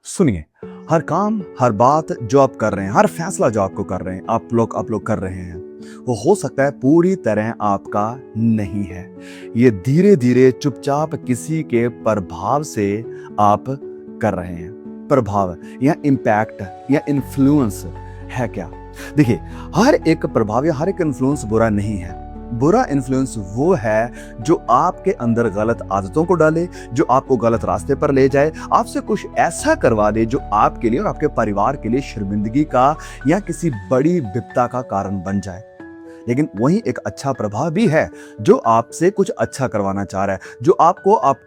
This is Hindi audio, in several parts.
सुनिए, हर काम, हर बात जो आप कर रहे हैं, हर फैसला जो आपको कर रहे हैं, आप लोग कर रहे हैं, वो हो सकता है पूरी तरह आपका नहीं है। ये धीरे-धीरे चुपचाप किसी के प्रभाव से आप कर रहे हैं। प्रभाव या इम्पैक्ट या इन्फ्लुएंस है क्या? देखिए, हर एक प्रभाव या हर एक इन्फ्लुएंस बुरा नहीं है। बुरा इन्फ्लुएंस वो है जो आपके अंदर गलत आदतों को डाले, जो आपको गलत रास्ते पर ले जाए, आपसे कुछ ऐसा करवा दे जो आपके लिए और आपके परिवार के लिए शर्मिंदगी का या किसी बड़ी विपदा का कारण बन जाए। लेकिन वहीं एक अच्छा प्रभाव भी है जो आपसे कुछ अच्छा करवाना चाह रहा है, जो आपको आप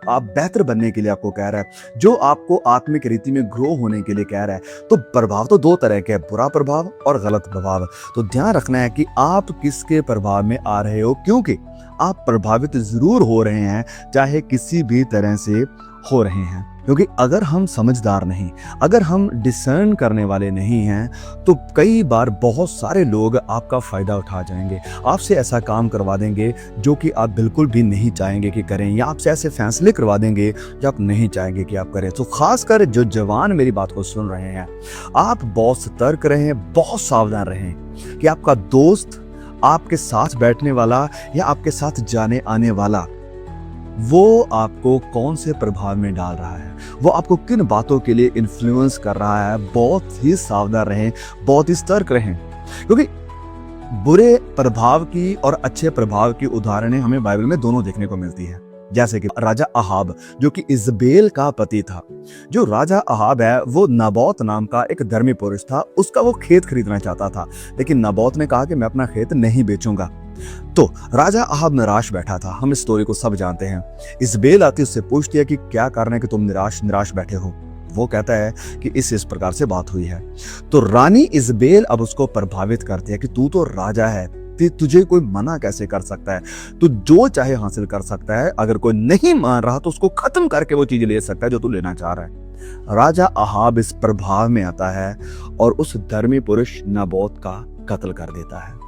बेहतर बनने के लिए आपको कह रहा है, जो आपको आत्मिक रीति में ग्रो होने के लिए कह रहा है। तो प्रभाव तो दो तरह के हैं, बुरा प्रभाव और गलत प्रभाव। तो ध्यान रखना है कि आप किसके प्रभाव में आ रहे हो, क्योंकि आप प्रभावित जरूर हो रहे हैं, चाहे किसी भी तरह से हो रहे हैं। क्योंकि अगर हम समझदार नहीं, अगर हम डिसर्न करने वाले नहीं हैं, तो कई बार बहुत सारे लोग आपका फायदा उठा जाएंगे, आपसे ऐसा काम करवा देंगे जो कि आप बिल्कुल भी नहीं चाहेंगे कि करें, या आपसे ऐसे फैसले करवा देंगे जो आप नहीं चाहेंगे कि आप करें। तो खासकर जो जवान मेरी बात को सुन रहे हैं, आप बहुत सतर्क रहें, बहुत सावधान रहें कि आपका दोस्त, आपके साथ बैठने वाला या आपके साथ जाने आने वाला, वो आपको कौन से प्रभाव में डाल रहा है, वो आपको किन बातों के लिए इन्फ्लुएंस कर रहा है। बहुत ही सावधान रहें, बहुत ही सतर्क रहें, क्योंकि बुरे प्रभाव की और अच्छे प्रभाव की उदाहरणें हमें बाइबल में दोनों देखने को मिलती है। जैसे कि राजा अहाब, जो कि इजबेल का पति था। जो राजा अहाब है वो नाबोत नाम का एक धर्मी पुरुष था, उसका वो खेत खरीदना चाहता था, लेकिन नाबोत ने कहा कि मैं अपना खेत नहीं बेचूंगा। तो राजा अहाब निराश बैठा था। हम इस स्टोरी को सब जानते हैं। इजबेल आती उससे पूछती है कि क्या कारण है कि तुम निराश बैठे हो। वो कहता है कि इस प्रकार से बात हुई है। तो रानी इजबेल अब उसको प्रभावित करती है कि तू तो राजा है, तुझे कोई मना कैसे कर सकता है, तू जो चाहे हासिल कर सकता है, अगर कोई नहीं मान रहा तो उसको खत्म करके वो चीज ले सकता है जो तू लेना चाह रहा है। राजा अहाब इस प्रभाव में आता है और उस धर्मी पुरुष नाबोत का कत्ल कर देता है।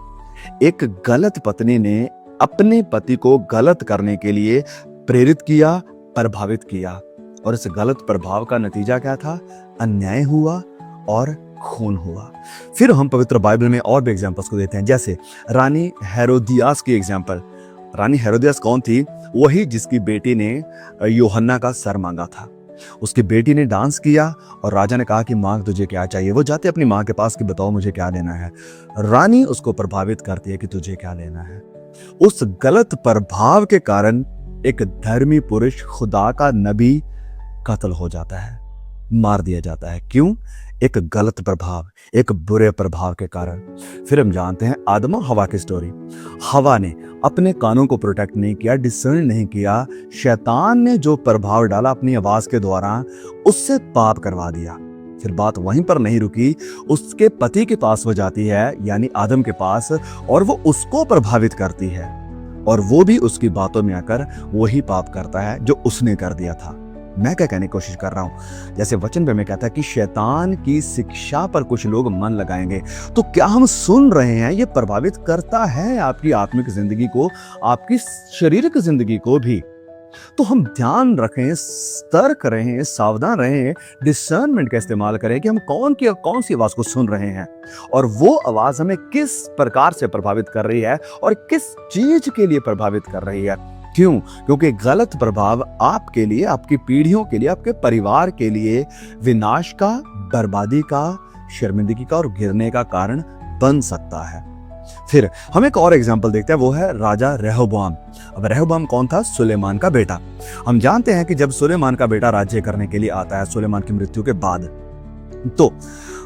एक गलत पत्नी ने अपने पति को गलत करने के लिए प्रेरित किया, प्रभावित किया, और इस गलत प्रभाव का नतीजा क्या था? अन्याय हुआ और खून हुआ। फिर हम पवित्र बाइबल में और भी एग्जांपल्स को देते हैं, जैसे रानी हेरोदियास की एग्जांपल। रानी हेरोदियास कौन थी? वही जिसकी बेटी ने यूहन्ना का सर मांगा था। उसकी बेटी ने डांस किया और राजा ने कहा कि मांग तुझे क्या चाहिए। वो जाते अपनी मां के पास कि बताओ मुझे क्या लेना है। रानी उसको प्रभावित करती है कि तुझे क्या लेना है। उस गलत प्रभाव के कारण एक धर्मी पुरुष, खुदा का नबी, कत्ल हो जाता है, मार दिया जाता है। क्यों? एक गलत प्रभाव, एक बुरे प्रभाव के कारण। फिर हम जानते हैं आदम और हवा की स्टोरी। हवा ने अपने कानों को प्रोटेक्ट नहीं किया, डिसर्न नहीं किया। शैतान ने जो प्रभाव डाला अपनी आवाज के द्वारा, उससे पाप करवा दिया। फिर बात वहीं पर नहीं रुकी, उसके पति के पास वो जाती है, यानी आदम के पास, और वो उसको प्रभावित करती है, और वो भी उसकी बातों में आकर वही पाप करता है जो उसने कर दिया था। मैं क्या कहने की कोशिश कर रहा हूं? जैसे वचन में कहता है कि शैतान की शिक्षा पर कुछ लोग मन लगाएंगे। तो क्या हम सुन रहे हैं? ये प्रभावित करता है आपकी आत्मिक जिंदगी को, आपकी शारीरिक जिंदगी को भी। तो हम ध्यान रखें, सतर्क रहें, सावधान रहें, डिसर्नमेंट का इस्तेमाल करें कि हम कौन सी आवाज को सुन रहे हैं, और वो आवाज हमें किस प्रकार से प्रभावित कर रही है और किस चीज के लिए प्रभावित कर रही है। क्यों? क्योंकि गलत प्रभाव आपके लिए, आपकी पीढ़ियों के लिए, आपके परिवार के लिए विनाश का, बर्बादी का, शर्मिंदगी का और गिरने का कारण बन सकता है। फिर हम एक और एग्जाम्पल देखते हैं, वो है राजा रेहोबाम। अब रेहोबाम कौन था? सुलेमान का बेटा। हम जानते हैं कि जब सुलेमान का बेटा राज्य करने के लिए आता है, सुलेमान की मृत्यु के बाद, तो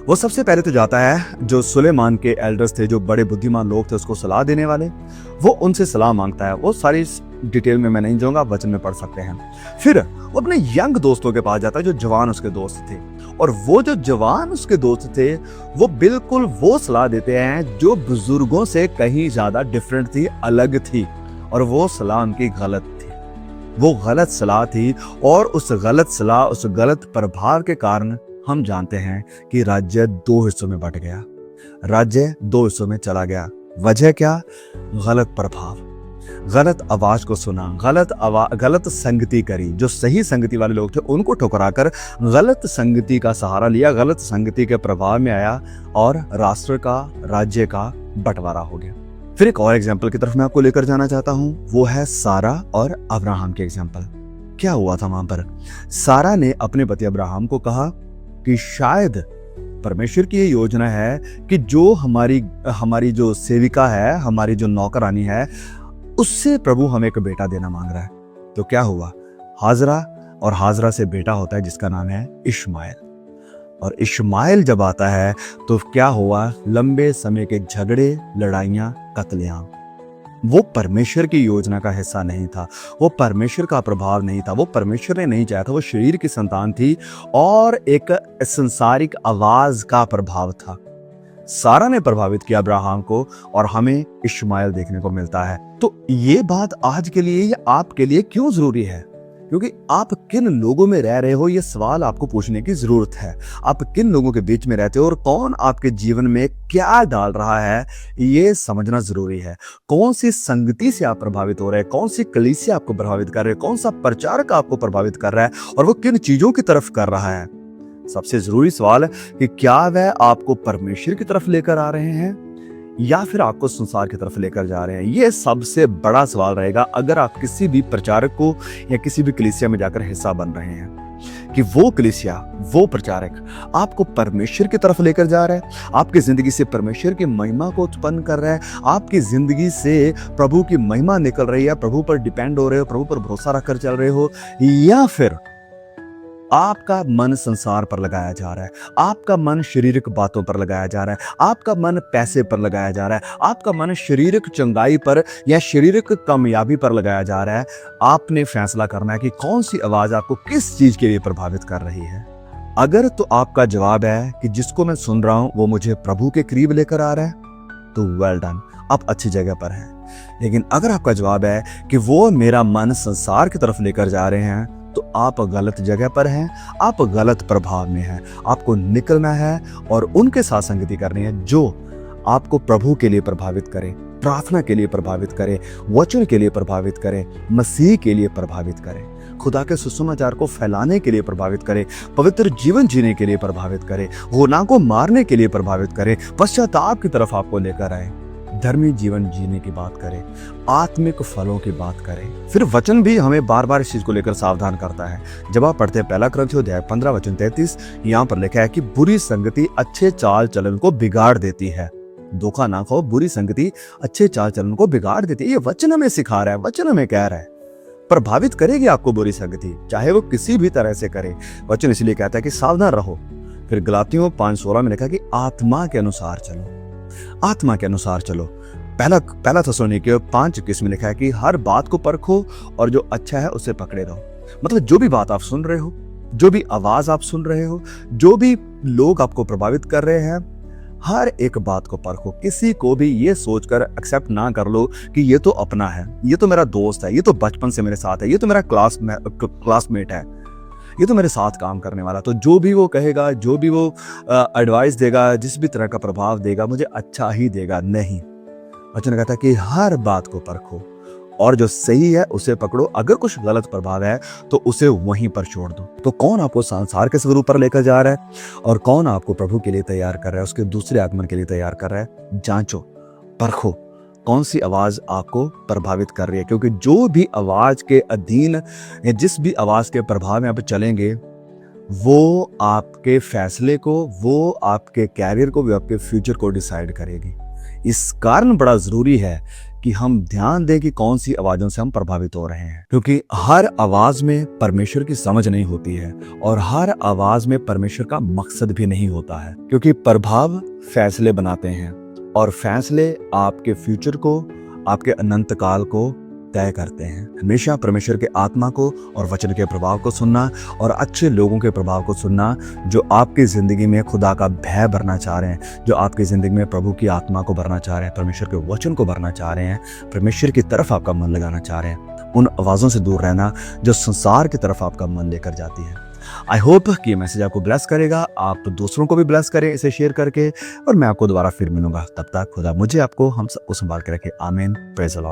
वो सबसे पहले तो जाता है, जो सुलेमान के एल्डर्स थे, जो बड़े बुद्धिमान लोग थे उसको सलाह देने वाले, वो उनसे सलाह मांगता है। वो सारी डिटेल में मैं नहीं जाऊंगा, आप वचन में पढ़ सकते हैं। फिर वो अपने यंग दोस्तों के पास जाता है, जो जवान उसके दोस्त थे, और वो जो जवान उसके दोस्त थे, वो बिल्कुल वो सलाह देते हैं जो बुजुर्गों से कहीं ज्यादा डिफरेंट थी, अलग थी, और वो सलाह उनकी गलत थी। वो गलत सलाह थी, और उस गलत सलाह, उस गलत प्रभाव के कारण हम जानते हैं कि राज्य दो हिस्सों में बट गया। राज्य दो हिस्सों में चला गया। वजह क्या? गलत प्रभाव। गलत आवाज को सुना, गलत संगति करी। जो सही संगति वाले लोग थे उनको ठुकराकर गलत संगति का सहारा लिया, गलत संगति के प्रभाव में आया और राष्ट्र का, राज्य का बंटवारा हो गया। फिर एक और एग्जाम्पल की तरफ मैं आपको लेकर जाना चाहता हूं, वो है सारा और अब्राहम के एग्जाम्पल। क्या हुआ था वहां पर? सारा ने अपने पति अब्राहम को कहा कि शायद परमेश्वर की ये योजना है कि जो हमारी जो सेविका है, हमारी जो नौकरानी है, उससे प्रभु हमें एक बेटा देना मांग रहा है। तो क्या हुआ? हाजरा, और हाजरा से बेटा होता है जिसका नाम है इश्माएल। और इश्माएल जब आता है तो क्या हुआ? लंबे समय के झगड़े, लड़ाइयां, कत्लेआम। वो परमेश्वर की योजना का हिस्सा नहीं था, वो परमेश्वर का प्रभाव नहीं था, वो परमेश्वर ने नहीं चाहा था। वो शरीर की संतान थी और एक संसारिक आवाज का प्रभाव था। सारा ने प्रभावित किया अब्राहम को और हमें इश्माएल देखने को मिलता है। तो ये बात आज के लिए या आपके लिए क्यों जरूरी है? क्योंकि आप किन लोगों में रह रहे हो, ये सवाल आपको पूछने की जरूरत है। आप किन लोगों के बीच में रहते हो और कौन आपके जीवन में क्या डाल रहा है, ये समझना जरूरी है। कौन सी संगति से आप प्रभावित हो रहे हैं, कौन सी कलीसिया आपको प्रभावित कर रहे हैं, कौन सा प्रचारक आपको प्रभावित कर रहा है और वो किन चीजों की तरफ कर रहा है। सबसे जरूरी सवाल है कि क्या वह आपको परमेश्वर की तरफ लेकर आ रहे हैं या फिर आपको संसार की तरफ लेकर जा रहे हैं। यह सबसे बड़ा सवाल रहेगा अगर आप किसी भी प्रचारक को या किसी भी कलीसिया में जाकर हिस्सा बन रहे हैं, कि वो कलीसिया, वो प्रचारक आपको परमेश्वर की तरफ लेकर जा रहा है, आपकी जिंदगी से परमेश्वर की महिमा को उत्पन्न कर रहा है, आपकी जिंदगी से प्रभु की महिमा निकल रही है, प्रभु पर डिपेंड हो रहे हो, प्रभु पर भरोसा रखकर चल रहे हो, या फिर आपका मन संसार पर लगाया जा रहा है, आपका मन शारीरिक बातों पर लगाया जा रहा है, आपका मन पैसे पर लगाया जा रहा है, आपका मन शारीरिक चंगाई पर या शारीरिक कामयाबी पर लगाया जा रहा है। आपने फैसला करना है कि कौन सी आवाज आपको किस चीज के लिए प्रभावित कर रही है। अगर तो आपका जवाब है कि जिसको मैं सुन रहा हूं वो मुझे प्रभु के करीब लेकर आ रहा है, तो वेल डन, आप अच्छी जगह पर हैं। लेकिन अगर आपका जवाब है कि वो मेरा मन संसार की तरफ लेकर जा रहे हैं, तो आप गलत जगह पर हैं, आप गलत प्रभाव में हैं। आपको निकलना है और उनके साथ संगति करनी है जो आपको प्रभु के लिए प्रभावित करे, प्रार्थना के लिए प्रभावित करे, वचन के लिए प्रभावित करे, मसीह के लिए प्रभावित करे, खुदा के सुसमाचार को फैलाने के लिए प्रभावित करे, पवित्र जीवन जीने के लिए प्रभावित करे, गुनाह को मारने के लिए प्रभावित करे, पश्चाताप की तरफ आपको लेकर आए, धर्मी जीवन जीने की बात करें, आत्मिक फलों की बात करें। फिर वचन भी हमें बार बार इस चीज को लेकर सावधान करता है। जब आप पढ़ते हैं पहला क्रंथियों अध्याय 15 वचन 33, यहाँ पर लिखा है कि बुरी संगति अच्छे चाल चलन को बिगाड़ देती है। धोखा ना खाओ, बुरी संगति अच्छे चाल चलन को बिगाड़ देती है। ये वचन हमें सिखा रहा है, वचन हमें कह रहा है। प्रभावित करेगी आपको बुरी संगति, चाहे वो किसी भी तरह से करे। वचन इसलिए कहता है कि सावधान रहो। फिर गलातियों 5:16 में लिखा कि आत्मा के अनुसार चलो, आत्मा के अनुसार चलो। पहला थिस्सलुनीकियों 5:21 में लिखा है कि हर बात को परखो और जो अच्छा है उसे पकड़े रहो। मतलब जो भी बात आप सुन रहे हो, जो भी आवाज आप सुन रहे हो, जो भी लोग आपको प्रभावित कर रहे हैं, हर एक बात को परखो। किसी को भी ये सोचकर एक्सेप्ट ना कर लो कि ये तो अपना है, ये तो मेरा दोस्त है, ये तो बचपन से मेरे साथ है, ये तो मेरा क्लासमेट है, ये तो मेरे साथ काम करने वाला। तो जो भी वो कहेगा, जो भी वो एडवाइस देगा, जिस भी तरह का प्रभाव देगा, मुझे अच्छा ही देगा। नहीं, वचन कहता है कि हर बात को परखो और जो सही है उसे पकड़ो। अगर कुछ गलत प्रभाव है तो उसे वहीं पर छोड़ दो। तो कौन आपको संसार के स्वरूप पर लेकर जा रहा है और कौन आपको प्रभु के लिए तैयार कर रहा है, उसके दूसरे आगमन के लिए तैयार कर रहा है? जांचो, परखो कौन सी आवाज आपको प्रभावित कर रही है। क्योंकि जो भी आवाज के अधीन या जिस भी आवाज के प्रभाव में आप चलेंगे, वो आपके फैसले को, वो आपके कैरियर को, वो आपके फ्यूचर को डिसाइड करेगी। इस कारण बड़ा जरूरी है कि हम ध्यान दें कि कौन सी आवाजों से हम प्रभावित हो रहे हैं। क्योंकि हर आवाज में परमेश्वर की समझ नहीं होती है और हर आवाज में परमेश्वर का मकसद भी नहीं होता है। क्योंकि प्रभाव फैसले बनाते हैं और फैसले आपके फ्यूचर को, आपके अनंत काल को तय करते हैं। हमेशा परमेश्वर के आत्मा को और वचन के प्रभाव को सुनना और अच्छे लोगों के प्रभाव को सुनना, जो आपकी जिंदगी में खुदा का भय भरना चाह रहे हैं, जो आपकी जिंदगी में प्रभु की आत्मा को भरना चाह रहे हैं, परमेश्वर के वचन को भरना चाह रहे हैं, परमेश्वर की तरफ आपका मन लगाना चाह रहे हैं। उन आवाजों से दूर रहना जो संसार की तरफ आपका मन लेकर जाती है। आई होप कि ये मैसेज आपको ब्लेस करेगा, आप दूसरों को भी ब्लेस करें इसे शेयर करके, और मैं आपको दोबारा फिर मिलूंगा। तब तक खुदा मुझे, आपको, हम सबको संभाल के रखे। आमीन। Praise the Lord.